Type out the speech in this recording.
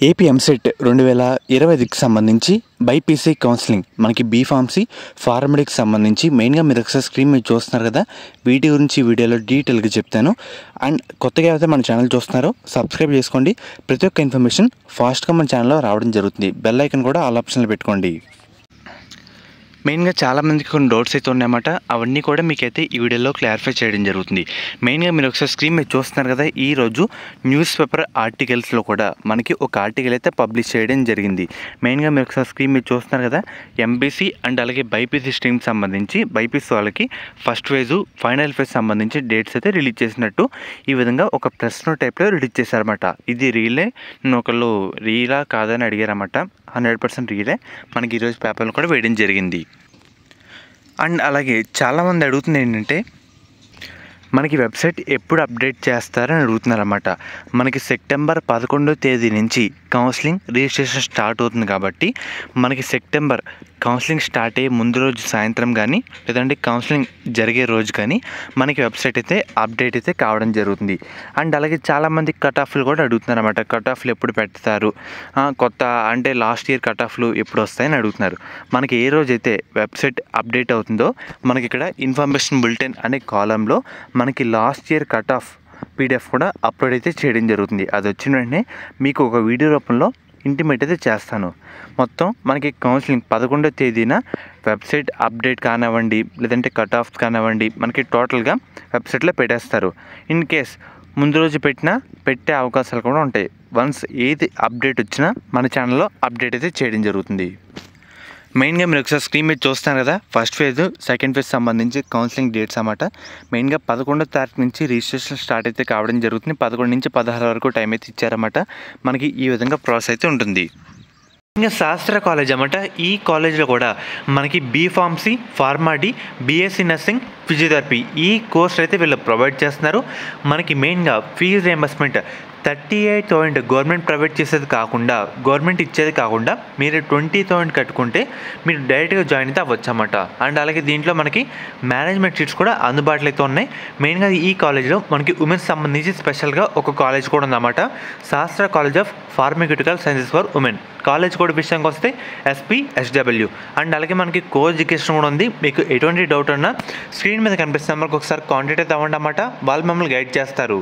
AP EAMCET 2020కి సంబంధించి BiPC counselling మనకి B Pharmacy ఫార్మడికి సంబంధించి మెయిన్గా మీరు ఒకసారి స్క్రీన్ మీద చూస్తున్నారు కదా, వీటి గురించి వీడియోలో డీటెయిల్గా చెప్తాను. అండ్ కొత్తగా అయితే మన ఛానల్ చూస్తున్నారో సబ్స్క్రైబ్ చేసుకోండి. ప్రతి ఒక్క ఇన్ఫర్మేషన్ ఫాస్ట్గా మన ఛానల్లో రావడం జరుగుతుంది. బెల్ ఐకన్ కూడా ఆల్ ఆప్షన్లో పెట్టుకోండి. మెయిన్గా చాలామందికి కొన్ని డౌట్స్ అయితే ఉన్నాయన్నమాట. అవన్నీ కూడా మీకైతే ఈ వీడియోలో క్లారిఫై చేయడం జరుగుతుంది. మెయిన్గా మీరు ఒకసారి స్క్రీన్ మీద చూస్తున్నారు కదా, ఈరోజు న్యూస్ పేపర్ ఆర్టికల్స్లో కూడా మనకి ఒక ఆర్టికల్ అయితే పబ్లిష్ చేయడం జరిగింది. మెయిన్గా మీరు ఒకసారి స్క్రీన్ మీద చూస్తున్నారు కదా, ఎంపీసీ అండ్ అలాగే బైపీసీ స్ట్రీమ్ సంబంధించి బైపీసీ వాళ్ళకి ఫస్ట్ ఫేజు ఫైనల్ ఫేజ్ సంబంధించి డేట్స్ అయితే రిలీజ్ చేసినట్టు ఈ విధంగా ఒక ప్రెస్ నోట్ టైప్లో రిలీజ్ చేశారన్నమాట. ఇది రీలే, నేను ఒకళ్ళు రీలా కాదని అడిగారన్నమాట. 100% రీలే మనకి ఈరోజు పేపర్లో కూడా వేయడం జరిగింది. అండ్ అలాగే చాలామంది అడుగుతుంది ఏంటంటే, మనకి వెబ్సైట్ ఎప్పుడు అప్డేట్ చేస్తారని అడుగుతున్నారన్నమాట. మనకి సెప్టెంబర్ 11వ తేదీ నుంచి కౌన్సిలింగ్ రిజిస్ట్రేషన్ స్టార్ట్ అవుతుంది కాబట్టి మనకి సెప్టెంబర్ కౌన్సిలింగ్ స్టార్ట్ అయ్యే ముందు రోజు సాయంత్రం కానీ లేదంటే కౌన్సిలింగ్ జరిగే రోజు కానీ మనకి వెబ్సైట్ అయితే అప్డేట్ అయితే కావడం జరుగుతుంది. అండ్ అలాగే చాలామంది కట్ ఆఫ్లు కూడా అడుగుతున్నారు అన్నమాట. కట్ ఆఫ్లు ఎప్పుడు పెడతారు, కొత్త అంటే లాస్ట్ ఇయర్ కట్ ఆఫ్లు ఎప్పుడు వస్తాయని అడుగుతున్నారు. మనకి ఏ రోజైతే వెబ్సైట్ అప్డేట్ అవుతుందో మనకి ఇక్కడ ఇన్ఫర్మేషన్ బులెటిన్ అనే కాలంలో మనకి last year cut off PDF కూడా అప్లోడ్ అయితే చేయడం జరుగుతుంది. అది వచ్చిన వెంటనే మీకు ఒక వీడియో రూపంలో ఇంటిమేట్ అయితే చేస్తాను. మొత్తం మనకి కౌన్సిలింగ్ 11వ తేదీన వెబ్సైట్ అప్డేట్ కానివ్వండి లేదంటే కట్ ఆఫ్స్ కానివ్వండి మనకి టోటల్గా వెబ్సైట్లో పెట్టేస్తారు. ఇన్ కేస్ ముందు రోజు పెట్టే అవకాశాలు కూడా ఉంటాయి. వన్స్ ఏది అప్డేట్ వచ్చినా మన ఛానల్లో అప్డేట్ అయితే చేయడం జరుగుతుంది. మెయిన్గా మీరు ఒకసారి స్క్రీన్ మీద చూస్తున్నారు కదా, ఫస్ట్ ఫేజ్ సెకండ్ ఫేజ్ సంబంధించి కౌన్సిలింగ్ డేట్స్ అన్నమాట. మెయిన్గా 11వ తారీఖు నుంచి రిజిస్ట్రేషన్ స్టార్ట్ అయితే కావడం జరుగుతుంది. 11 నుంచి 16 వరకు టైం అయితే ఇచ్చారన్నమాట. మనకి ఈ విధంగా ప్రాసెస్ అయితే ఉంటుంది. ఇంకా శాస్త్ర కాలేజ్ అన్నమాట. ఈ కాలేజ్లో కూడా మనకి B Pharmacy, PharmD, BSc nursing, physiotherapy ఈ కోర్స్ అయితే వీళ్ళు ప్రొవైడ్ చేస్తున్నారు. మనకి మెయిన్గా ఫీజు రియంబర్స్మెంట్ 38,000 గవర్నమెంట్ ప్రొవైడ్ చేసేది కాకుండా, గవర్నమెంట్ ఇచ్చేది కాకుండా మీరు 20,000 కట్టుకుంటే మీరు డైరెక్ట్గా జాయిన్ అయితే అవ్వచ్చు అన్నమాట. అండ్ అలాగే దీంట్లో మనకి మేనేజ్మెంట్ సీట్స్ కూడా అందుబాటులో అయితే ఉన్నాయి. మెయిన్గా ఈ కాలేజ్లో మనకి ఉమెన్స్ సంబంధించి స్పెషల్గా ఒక కాలేజ్ కూడా ఉందన్నమాట. శాస్త్ర college of pharmaceutical sciences for women. College code విషయానికి వస్తే SPSW. అండ్ అలాగే మనకి కో ఎడ్యుకేషన్ కూడా ఉంది. మీకు ఎటువంటి డౌట్ ఉన్నా స్క్రీన్ మీద కనిపిస్తున్న మనకు ఒకసారి కాంటాక్ట్ అయితే అవ్వండి అన్నమాట. వాళ్ళు మిమ్మల్ని గైడ్ చేస్తారు.